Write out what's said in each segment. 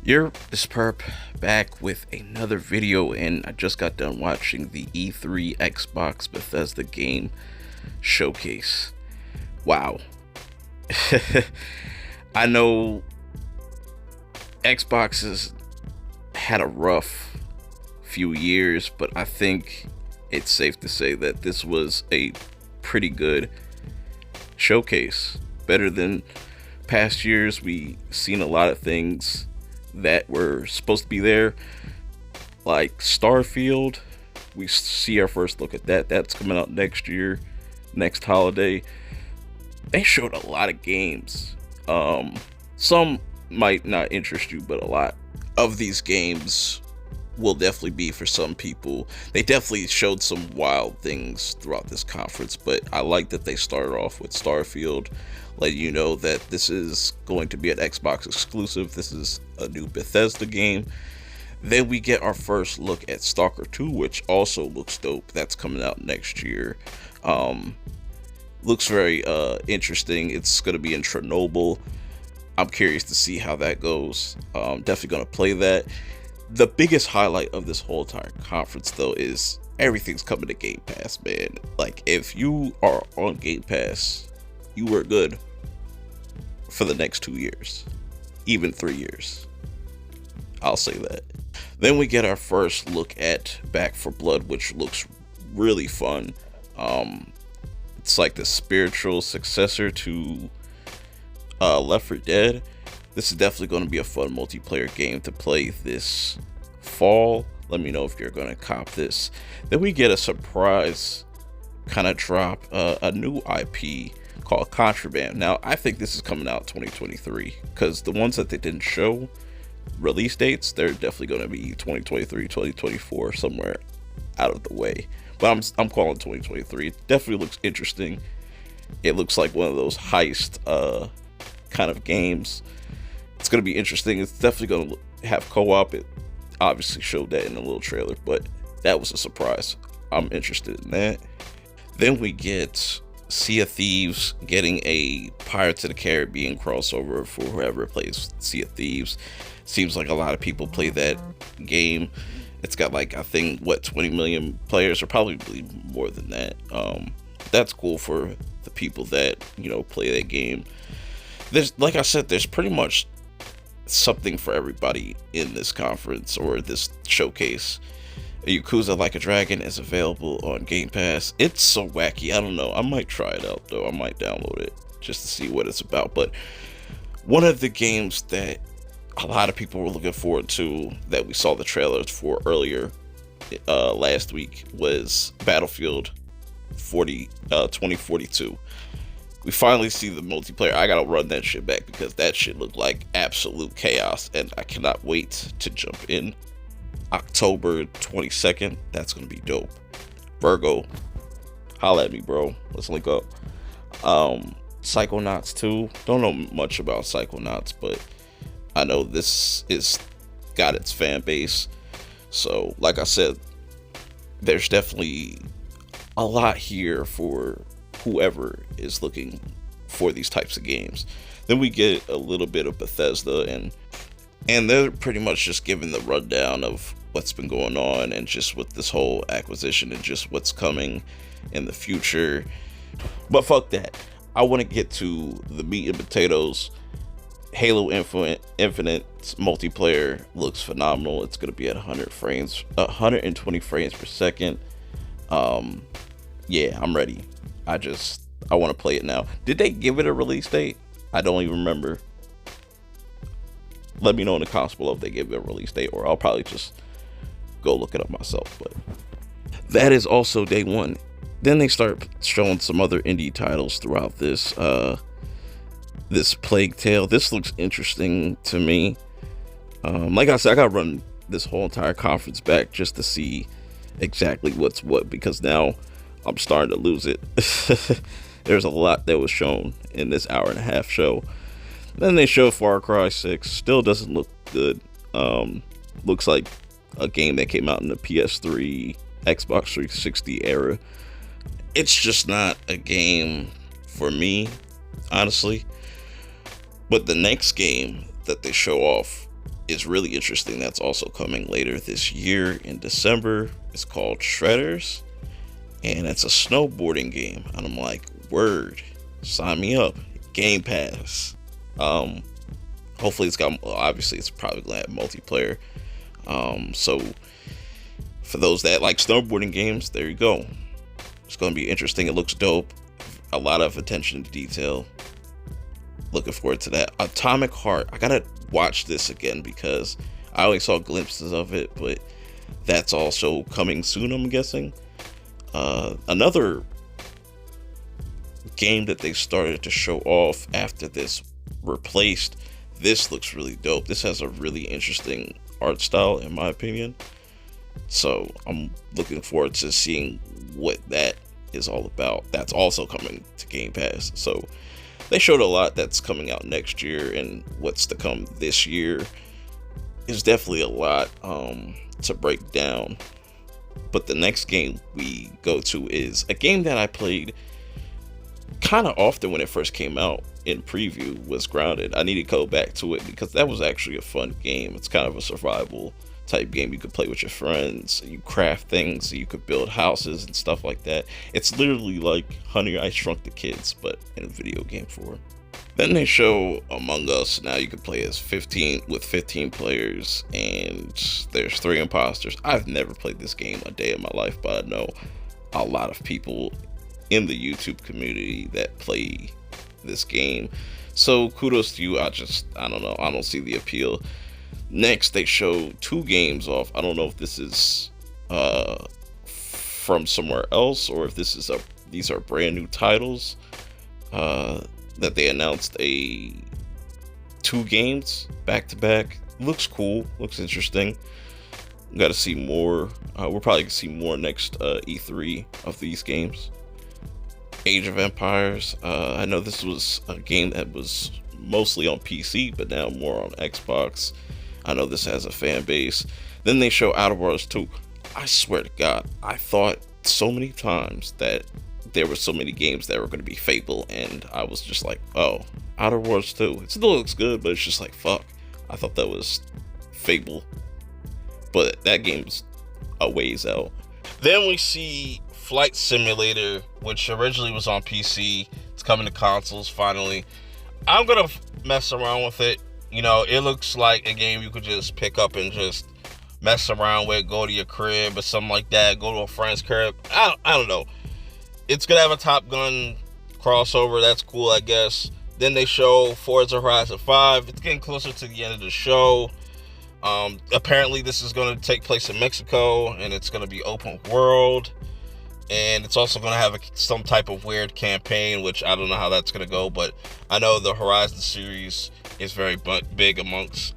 You're this perp back with another video, and I just got done watching the E3 Xbox Bethesda game showcase. Wow. I know Xbox has had a rough few years, but I think it's safe to say that this was a pretty good showcase. Better than past years. We seen a lot of things that were supposed to be there, like Starfield. We see our first look at that. That's coming out next year, next holiday. They showed a lot of games. Some might not interest you, but a lot of these games will definitely be for some people. They definitely showed some wild things throughout this conference, but I like that they started off with Starfield, letting you know that this is going to be an Xbox exclusive. This is a new Bethesda game. Then we get our first look at Stalker II, which also looks dope. That's coming out next year. Looks very interesting. It's going to be in Chernobyl. I'm curious to see how that goes. Definitely going to play that. The biggest highlight of this whole entire conference, though, is everything's coming to Game Pass, man. Like, if you are on Game Pass, you are good for the next 2 years, even 3 years. I'll say that. Then we get our first look at Back 4 Blood, which looks really fun. It's like the spiritual successor to Left 4 Dead. This is definitely going to be a fun multiplayer game to play this fall. Let me know if you're going to cop this. Then we get a surprise kind of drop, a new IP called Contraband. Now, I think this is coming out 2023, because the ones that they didn't show release dates, they're definitely going to be 2023, 2024, somewhere out of the way. But I'm calling 2023. It definitely looks interesting. It looks like one of those heist kind of games. It's going to be interesting. It's definitely going to have co-op. It obviously showed that in a little trailer, but that was a surprise. I'm interested in that. Then we get Sea of Thieves getting a Pirates of the Caribbean crossover for whoever plays Sea of Thieves. Seems like a lot of people play that game. It's got, like, I think, 20 million players, or probably more than that. That's cool for the people that, play that game. There's, like I said, there's pretty much something for everybody in this conference or this showcase. Yakuza Like a Dragon is available on Game Pass. It's so wacky. I don't know. I might try it out, though. I might download it just to see what it's about. But one of the games that a lot of people were looking forward to, that we saw the trailers for earlier last week, was Battlefield 2042. We finally see the multiplayer. I gotta run that shit back because that shit looked like absolute chaos, and I cannot wait to jump in. October 22nd, that's gonna be dope. Virgo, holla at me, bro. Let's link up. Psychonauts 2. Don't know much about Psychonauts, but I know this is got its fan base. So, like I said, there's definitely a lot here for whoever is looking for these types of games. Then we get a little bit of Bethesda, and they're pretty much just giving the rundown of what's been going on, and just with this whole acquisition, and just what's coming in the future. But fuck that. I want to get to the meat and potatoes. Halo Infinite multiplayer looks phenomenal. It's going to be at 120 frames per second. Yeah, I'm ready. I want to play it now. Did they give it a release date? I don't even remember. Let me know in the comments below if they give it a release date, or I'll probably just go look it up myself. But that is also day one. Then they start showing some other indie titles throughout this this Plague Tale. This looks interesting to me. Like I said, I gotta run this whole entire conference back just to see exactly what's what, because now I'm starting to lose it. There's a lot that was shown in this hour and a half show. Then they show Far Cry 6. Still doesn't look good. Looks like a game that came out in the PS3, Xbox 360 era. It's just not a game for me, honestly. But the next game that they show off is really interesting that's also coming later this year in December. It's called Shredders, and it's a snowboarding game. And I'm like, word, sign me up. Game Pass. Hopefully it's got, obviously it's probably gonna have multiplayer. So for those that like snowboarding games, there you go. It's gonna be interesting. It looks dope. A lot of attention to detail. Looking forward to that. Atomic Heart. I gotta watch this again because I only saw glimpses of it, but that's also coming soon, I'm guessing. Another game that they started to show off after this replaced. This looks really dope. This has a really interesting art style, in my opinion. So I'm looking forward to seeing what that is all about. That's also coming to Game Pass. So they showed a lot that's coming out next year, and what's to come this year is definitely a lot to break down. But the next game we go to is a game that I played kind of often when it first came out in preview, was Grounded. I need to go back to it because that was actually a fun game. It's kind of a survival type game. You could play with your friends, you craft things, you could build houses and stuff like that. It's literally like Honey, I Shrunk the Kids, but in a video game form. Then they show Among Us. Now you can play as 15 players, and there's 3 imposters. I've never played this game a day in my life, but I know a lot of people in the YouTube community that play this game. So kudos to you. I don't know. I don't see the appeal. Next, they show 2 games off. I don't know if this is from somewhere else or if these are brand new titles that they announced 2 games back to back. Looks cool. Looks interesting. Got to see more. We'll probably see more next E3 of these games. Age of Empires. I know this was a game that was mostly on PC, but now more on Xbox. I know this has a fan base. Then they show Outer Worlds 2. I swear to God, I thought so many times that there were so many games that were going to be Fable, and I was just like, oh, Outer Worlds 2. It still looks good, but it's just like, fuck. I thought that was Fable. But that game's a ways out. Then we see Flight Simulator, which originally was on PC. It's coming to consoles finally. I'm going to mess around with it. You know, it looks like a game you could just pick up and just mess around with, go to your crib or something like that, go to a friend's crib. I don't know. It's going to have a Top Gun crossover. That's cool, I guess. Then they show Forza Horizon 5. It's getting closer to the end of the show. Apparently, this is going to take place in Mexico, and it's going to be open world. And it's also going to have some type of weird campaign, which I don't know how that's going to go. But I know the Horizon series is very big amongst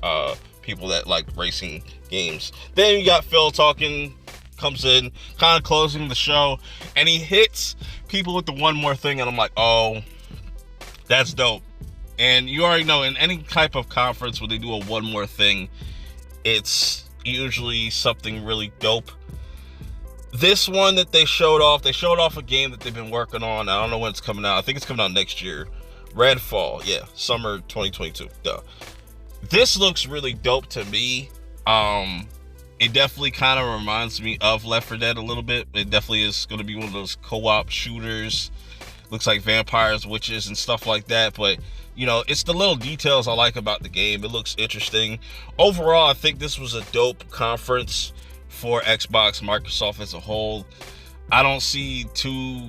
people that like racing games. Then you got Phil comes in, kind of closing the show, and he hits people with the one more thing, and I'm like, oh, that's dope. And you already know, in any type of conference where they do a one more thing, it's usually something really dope. This one that they showed off a game that they've been working on. I don't know when it's coming out. I think it's coming out next year. Redfall, yeah, summer 2022. Duh. This looks really dope to me. It definitely kind of reminds me of Left 4 Dead a little bit. It definitely is going to be one of those co-op shooters. Looks like vampires, witches, and stuff like that. But, you know, it's the little details I like about the game. It looks interesting. Overall, I think this was a dope conference for Xbox, Microsoft as a whole. I don't see too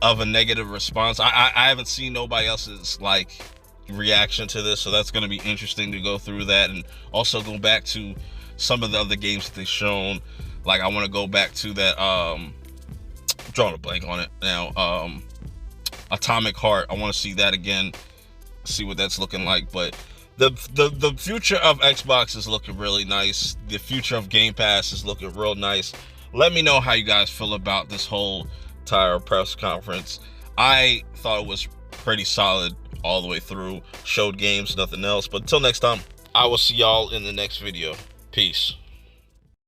of a negative response. I haven't seen nobody else's like reaction to this, so that's going to be interesting to go through that, and also go back to some of the other games that they've shown. Like, I want to go back to that I'm drawing a blank on it now, Atomic Heart. I want to see that again, see what that's looking like. But the future of Xbox is looking really nice. The future of Game Pass is looking real nice. Let me know how you guys feel about this whole entire press conference. I thought it was pretty solid all the way through. Showed games, nothing else. But until next time, I will see y'all in the next video. Peace.